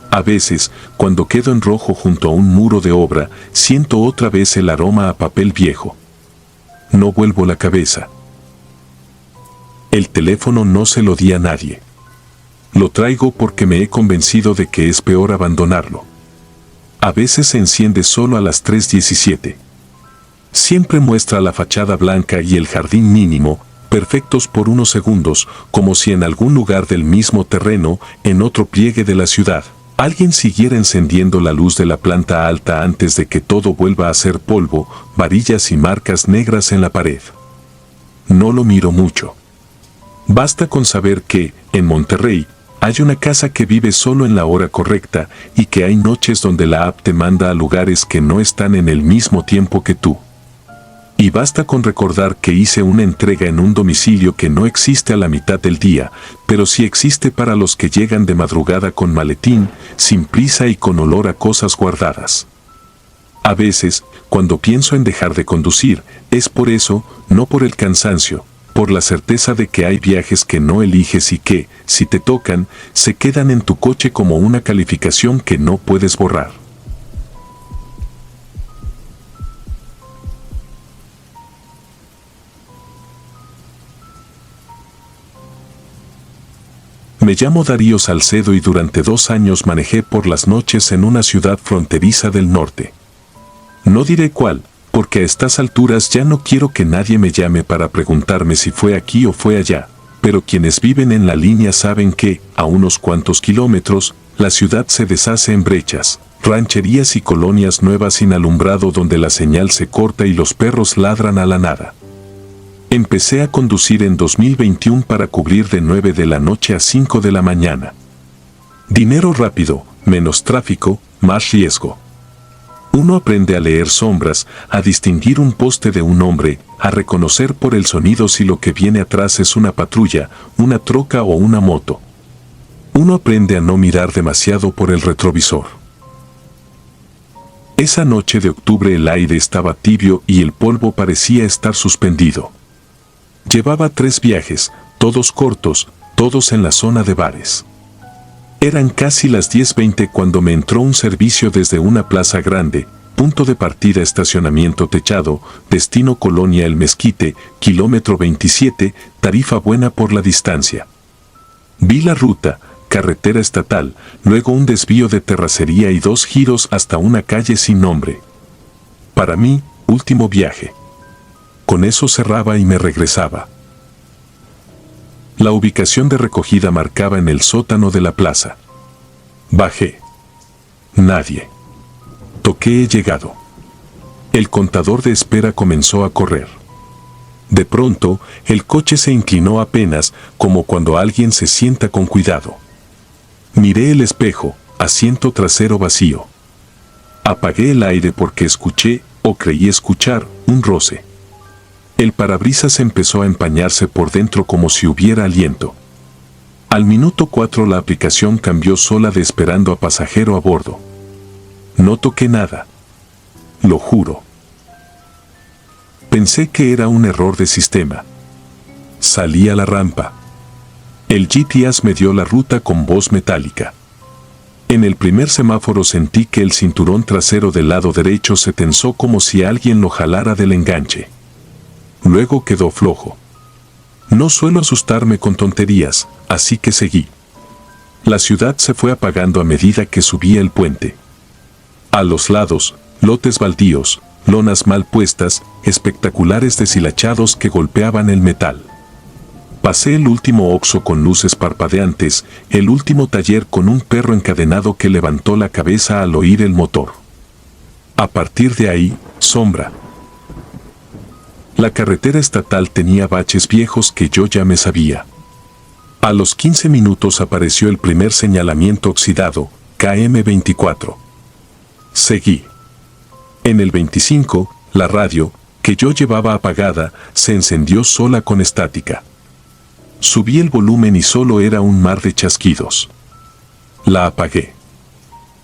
A veces, cuando quedo en rojo junto a un muro de obra, siento otra vez el aroma a papel viejo. No vuelvo la cabeza. El teléfono no se lo di a nadie. Lo traigo porque me he convencido de que es peor abandonarlo. A veces se enciende solo a las 3:17. Siempre muestra la fachada blanca y el jardín mínimo, perfectos por unos segundos, como si en algún lugar del mismo terreno, en otro pliegue de la ciudad, alguien siguiera encendiendo la luz de la planta alta antes de que todo vuelva a ser polvo, varillas y marcas negras en la pared. No lo miro mucho. Basta con saber que, en Monterrey, hay una casa que vive solo en la hora correcta y que hay noches donde la app te manda a lugares que no están en el mismo tiempo que tú. Y basta con recordar que hice una entrega en un domicilio que no existe a la mitad del día, pero sí existe para los que llegan de madrugada con maletín, sin prisa y con olor a cosas guardadas. A veces, cuando pienso en dejar de conducir, es por eso, no por el cansancio, por la certeza de que hay viajes que no eliges y que, si te tocan, se quedan en tu coche como una calificación que no puedes borrar. Me llamo Darío Salcedo y durante 2 años manejé por las noches en una ciudad fronteriza del norte. No diré cuál, porque a estas alturas ya no quiero que nadie me llame para preguntarme si fue aquí o fue allá, pero quienes viven en la línea saben que, a unos cuantos kilómetros, la ciudad se deshace en brechas, rancherías y colonias nuevas sin alumbrado donde la señal se corta y los perros ladran a la nada. Empecé a conducir en 2021 para cubrir de 9 de la noche a 5 de la mañana. Dinero rápido, menos tráfico, más riesgo. Uno aprende a leer sombras, a distinguir un poste de un hombre, a reconocer por el sonido si lo que viene atrás es una patrulla, una troca o una moto. Uno aprende a no mirar demasiado por el retrovisor. Esa noche de octubre el aire estaba tibio y el polvo parecía estar suspendido. Llevaba 3 viajes, todos cortos, todos en la zona de bares. Eran casi las 10:20 cuando me entró un servicio desde una plaza grande, punto de partida estacionamiento techado, destino Colonia El Mezquite, kilómetro 27, tarifa buena por la distancia. Vi la ruta, carretera estatal, luego un desvío de terracería y 2 giros hasta una calle sin nombre. Para mí, último viaje. Con eso cerraba y me regresaba. La ubicación de recogida marcaba en el sótano de la plaza. Bajé. Nadie. Toqué, he llegado. El contador de espera comenzó a correr. De pronto, el coche se inclinó apenas, como cuando alguien se sienta con cuidado. Miré el espejo, asiento trasero vacío. Apagué el aire porque escuché, o creí escuchar, un roce. El parabrisas empezó a empañarse por dentro como si hubiera aliento. Al minuto 4 la aplicación cambió sola de esperando a pasajero a bordo. No toqué nada. Lo juro. Pensé que era un error de sistema. Salí a la rampa. El GPS me dio la ruta con voz metálica. En el primer semáforo sentí que el cinturón trasero del lado derecho se tensó como si alguien lo jalara del enganche. Luego quedó flojo. No suelo asustarme con tonterías, así que seguí. La ciudad se fue apagando a medida que subía el puente. A los lados, lotes baldíos, lonas mal puestas, espectaculares deshilachados que golpeaban el metal. Pasé el último Oxxo con luces parpadeantes, el último taller con un perro encadenado que levantó la cabeza al oír el motor. A partir de ahí, sombra. La carretera estatal tenía baches viejos que yo ya me sabía. A los 15 minutos apareció el primer señalamiento oxidado, KM24. Seguí. En el 25, la radio, que yo llevaba apagada, se encendió sola con estática. Subí el volumen y solo era un mar de chasquidos. La apagué.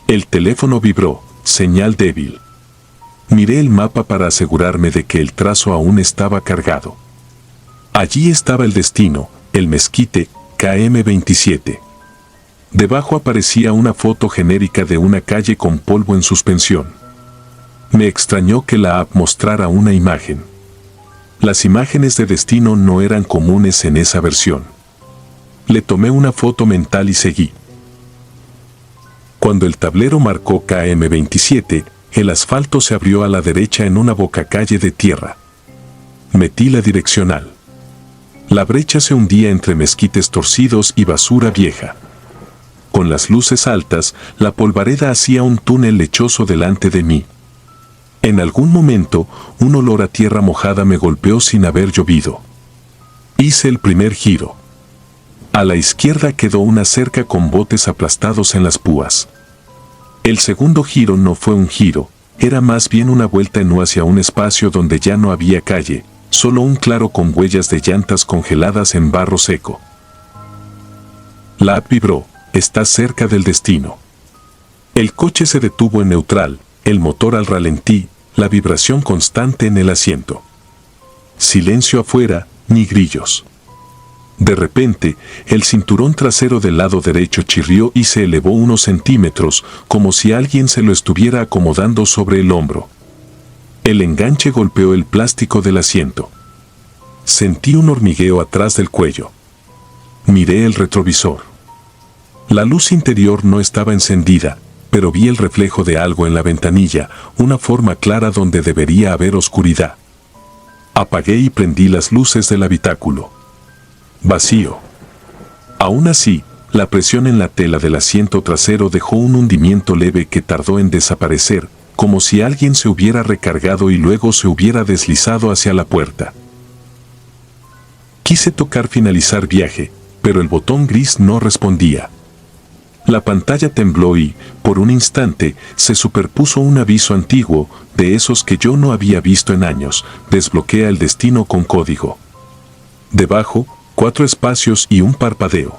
El teléfono vibró, señal débil. Miré el mapa para asegurarme de que el trazo aún estaba cargado. Allí estaba el destino, el Mezquite, KM27. Debajo aparecía una foto genérica de una calle con polvo en suspensión. Me extrañó que la app mostrara una imagen. Las imágenes de destino no eran comunes en esa versión. Le tomé una foto mental y seguí. Cuando el tablero marcó KM27, el asfalto se abrió a la derecha en una bocacalle de tierra. Metí la direccional. La brecha se hundía entre mezquites torcidos y basura vieja. Con las luces altas, la polvareda hacía un túnel lechoso delante de mí. En algún momento, un olor a tierra mojada me golpeó sin haber llovido. Hice el primer giro. A la izquierda quedó una cerca con botes aplastados en las púas. El segundo giro no fue un giro, era más bien una vuelta en U hacia un espacio donde ya no había calle, solo un claro con huellas de llantas congeladas en barro seco. La app vibró, está cerca del destino. El coche se detuvo en neutral, el motor al ralentí, la vibración constante en el asiento. Silencio afuera, ni grillos. De repente, el cinturón trasero del lado derecho chirrió y se elevó unos centímetros, como si alguien se lo estuviera acomodando sobre el hombro. El enganche golpeó el plástico del asiento. Sentí un hormigueo atrás del cuello. Miré el retrovisor. La luz interior no estaba encendida, pero vi el reflejo de algo en la ventanilla, una forma clara donde debería haber oscuridad. Apagué y prendí las luces del habitáculo. Vacío. Aún así, la presión en la tela del asiento trasero dejó un hundimiento leve que tardó en desaparecer, como si alguien se hubiera recargado y luego se hubiera deslizado hacia la puerta. Quise tocar finalizar viaje, pero el botón gris no respondía. La pantalla tembló y, por un instante, se superpuso un aviso antiguo, de esos que yo no había visto en años: desbloquea el destino con código. Debajo, 4 espacios y un parpadeo.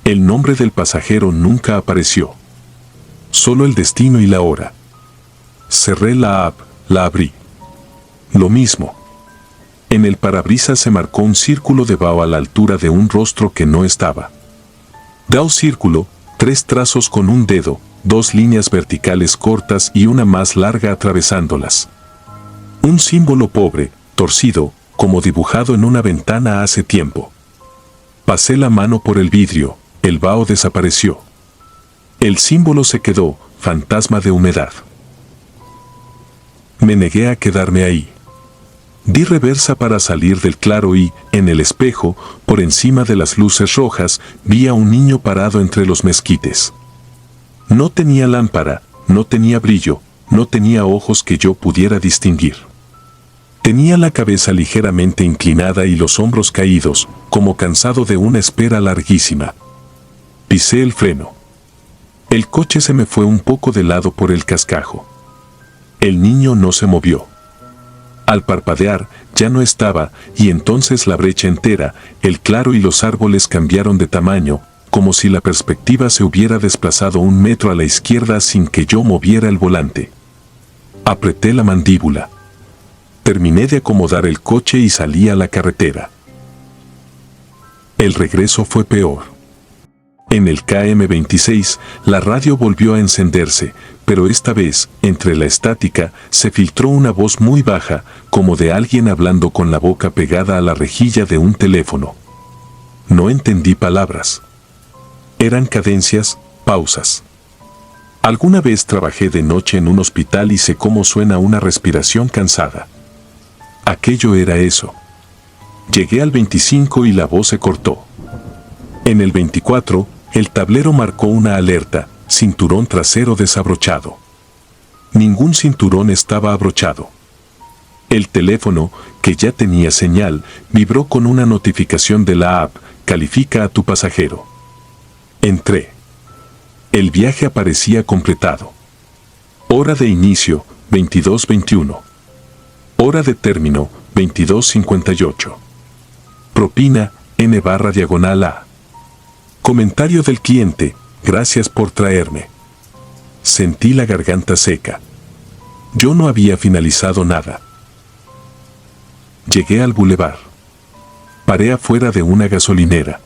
El nombre del pasajero nunca apareció. Solo el destino y la hora. Cerré la app, la abrí. Lo mismo. En el parabrisas se marcó un círculo de vaho a la altura de un rostro que no estaba. Da un círculo, 3 trazos con un dedo, 2 líneas verticales cortas y una más larga atravesándolas. Un símbolo pobre, torcido, como dibujado en una ventana hace tiempo. Pasé la mano por el vidrio, el vaho desapareció. El símbolo se quedó, fantasma de humedad. Me negué a quedarme ahí. Di reversa para salir del claro y, en el espejo, por encima de las luces rojas, vi a un niño parado entre los mezquites. No tenía lámpara, no tenía brillo, no tenía ojos que yo pudiera distinguir. Tenía la cabeza ligeramente inclinada y los hombros caídos, como cansado de una espera larguísima. Pisé el freno. El coche se me fue un poco de lado por el cascajo. El niño no se movió. Al parpadear, ya no estaba, y entonces la brecha entera, el claro y los árboles cambiaron de tamaño, como si la perspectiva se hubiera desplazado 1 metro a la izquierda sin que yo moviera el volante. Apreté la mandíbula. Terminé de acomodar el coche y salí a la carretera. El regreso fue peor. En el KM26, la radio volvió a encenderse, pero esta vez, entre la estática, se filtró una voz muy baja, como de alguien hablando con la boca pegada a la rejilla de un teléfono. No entendí palabras. Eran cadencias, pausas. Alguna vez trabajé de noche en un hospital y sé cómo suena una respiración cansada. Aquello era eso. Llegué al 25 y la voz se cortó. En el 24, el tablero marcó una alerta, cinturón trasero desabrochado. Ningún cinturón estaba abrochado. El teléfono, que ya tenía señal, vibró con una notificación de la app, califica a tu pasajero. Entré. El viaje aparecía completado. Hora de inicio, 22:21. Hora de término, 22:58. Propina, N/A. Comentario del cliente, gracias por traerme. Sentí la garganta seca. Yo no había finalizado nada. Llegué al bulevar. Paré afuera de una gasolinera.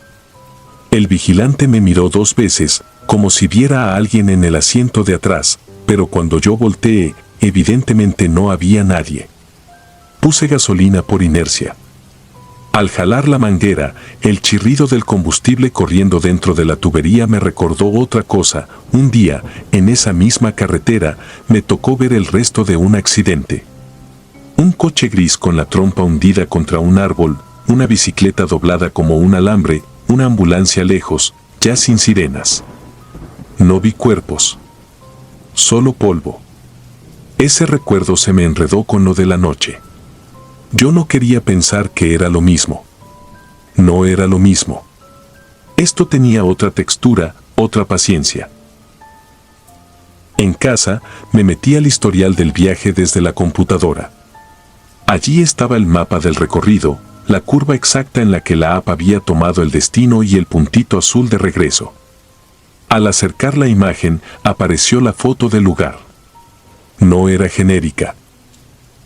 El vigilante me miró 2 veces, como si viera a alguien en el asiento de atrás, pero cuando yo volteé, evidentemente no había nadie. Puse gasolina por inercia. Al jalar la manguera, el chirrido del combustible corriendo dentro de la tubería me recordó otra cosa. Un día, en esa misma carretera, me tocó ver el resto de un accidente. Un coche gris con la trompa hundida contra un árbol, una bicicleta doblada como un alambre, una ambulancia lejos, ya sin sirenas. No vi cuerpos. Solo polvo. Ese recuerdo se me enredó con lo de la noche. Yo no quería pensar que era lo mismo. No era lo mismo. Esto tenía otra textura, otra paciencia. En casa, me metí al historial del viaje desde la computadora. Allí estaba el mapa del recorrido, la curva exacta en la que la app había tomado el destino y el puntito azul de regreso. Al acercar la imagen, apareció la foto del lugar. No era genérica.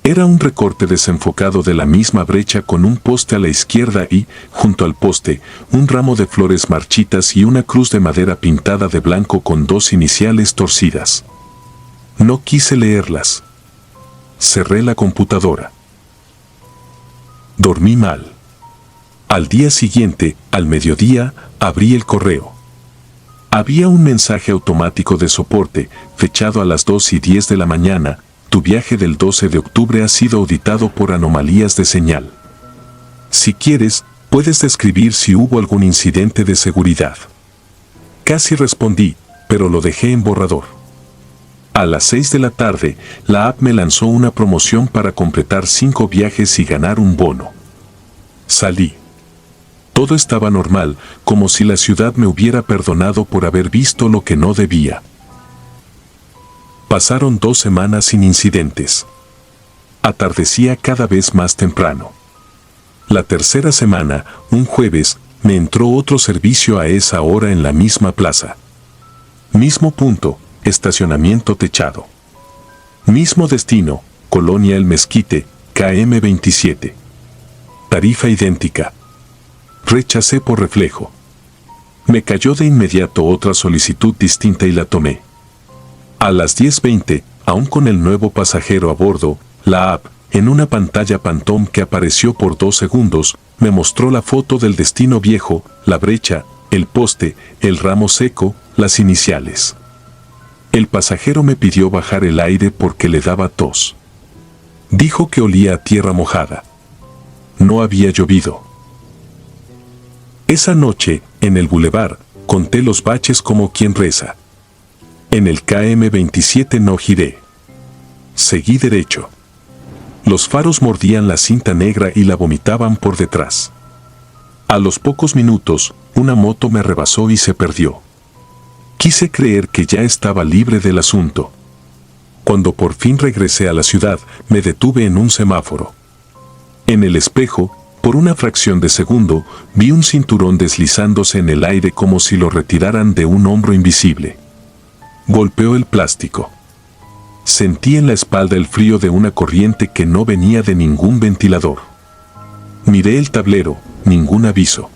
Era un recorte desenfocado de la misma brecha con un poste a la izquierda y, junto al poste, un ramo de flores marchitas y una cruz de madera pintada de blanco con 2 iniciales torcidas. No quise leerlas. Cerré la computadora. Dormí mal. Al día siguiente, al mediodía, abrí el correo. Había un mensaje automático de soporte, fechado a las 2:10 de la mañana. Tu viaje del 12 de octubre ha sido auditado por anomalías de señal. Si quieres, puedes describir si hubo algún incidente de seguridad. Casi respondí, pero lo dejé en borrador. A las 6 de la tarde, la app me lanzó una promoción para completar 5 viajes y ganar un bono. Salí. Todo estaba normal, como si la ciudad me hubiera perdonado por haber visto lo que no debía. Pasaron 2 semanas sin incidentes. Atardecía cada vez más temprano. La tercera semana, un jueves, me entró otro servicio a esa hora en la misma plaza. Mismo punto, estacionamiento techado. Mismo destino, Colonia El Mezquite, KM27. Tarifa idéntica. Rechacé por reflejo. Me cayó de inmediato otra solicitud distinta y la tomé. A las 10:20, aún con el nuevo pasajero a bordo, la app, en una pantalla Phantom que apareció por 2 segundos, me mostró la foto del destino viejo, la brecha, el poste, el ramo seco, las iniciales. El pasajero me pidió bajar el aire porque le daba tos. Dijo que olía a tierra mojada. No había llovido. Esa noche, en el bulevar, conté los baches como quien reza. En el KM 27 no giré. Seguí derecho. Los faros mordían la cinta negra y la vomitaban por detrás. A los pocos minutos, una moto me rebasó y se perdió. Quise creer que ya estaba libre del asunto. Cuando por fin regresé a la ciudad, me detuve en un semáforo. En el espejo, por una fracción de segundo, vi un cinturón deslizándose en el aire como si lo retiraran de un hombro invisible. Golpeó el plástico. Sentí en la espalda el frío de una corriente que no venía de ningún ventilador. Miré el tablero, ningún aviso.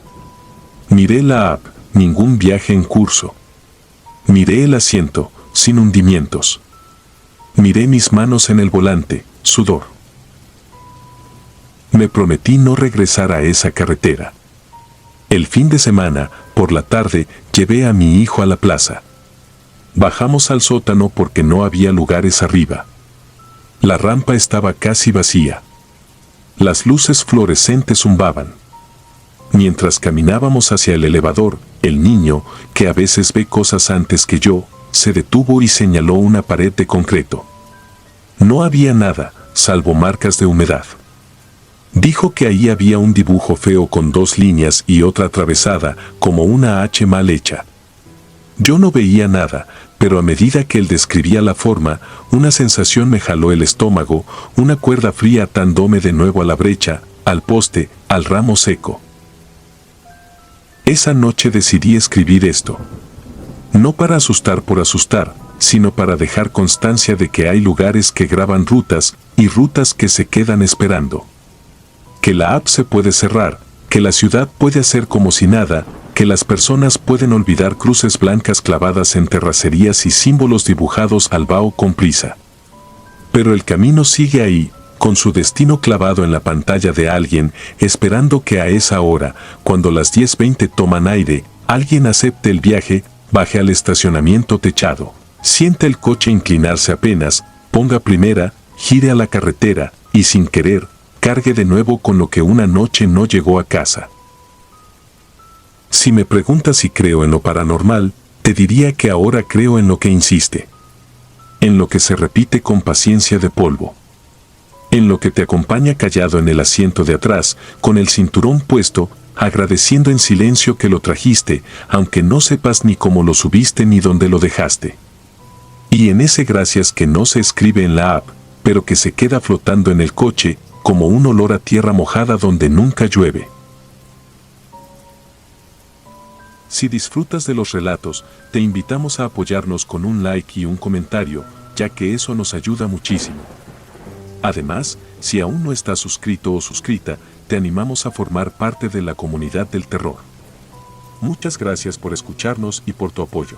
Miré la app, ningún viaje en curso. Miré el asiento, sin hundimientos. Miré mis manos en el volante, sudor. Me prometí no regresar a esa carretera. El fin de semana, por la tarde, llevé a mi hijo a la plaza. Bajamos al sótano porque no había lugares arriba. La rampa estaba casi vacía. Las luces fluorescentes zumbaban. Mientras caminábamos hacia el elevador, el niño, que a veces ve cosas antes que yo, se detuvo y señaló una pared de concreto. No había nada, salvo marcas de humedad. Dijo que ahí había un dibujo feo con 2 líneas y otra atravesada, como una H mal hecha. Yo no veía nada, pero a medida que él describía la forma, una sensación me jaló el estómago, una cuerda fría atándome de nuevo a la brecha, al poste, al ramo seco. Esa noche decidí escribir esto. No para asustar por asustar, sino para dejar constancia de que hay lugares que graban rutas y rutas que se quedan esperando. Que la app se puede cerrar, que la ciudad puede hacer como si nada, que las personas pueden olvidar cruces blancas clavadas en terracerías y símbolos dibujados al vaho con prisa. Pero el camino sigue ahí, con su destino clavado en la pantalla de alguien, esperando que a esa hora, cuando las 10:20 toman aire, alguien acepte el viaje, baje al estacionamiento techado, siente el coche inclinarse apenas, ponga primera, gire a la carretera, y sin querer, cargue de nuevo con lo que una noche no llegó a casa. Si me preguntas si creo en lo paranormal, te diría que ahora creo en lo que insiste. En lo que se repite con paciencia de polvo. En lo que te acompaña callado en el asiento de atrás, con el cinturón puesto, agradeciendo en silencio que lo trajiste, aunque no sepas ni cómo lo subiste ni dónde lo dejaste. Y en ese gracias que no se escribe en la app, pero que se queda flotando en el coche, como un olor a tierra mojada donde nunca llueve. Si disfrutas de los relatos, te invitamos a apoyarnos con un like y un comentario, ya que eso nos ayuda muchísimo. Además, si aún no estás suscrito o suscrita, te animamos a formar parte de la comunidad del terror. Muchas gracias por escucharnos y por tu apoyo.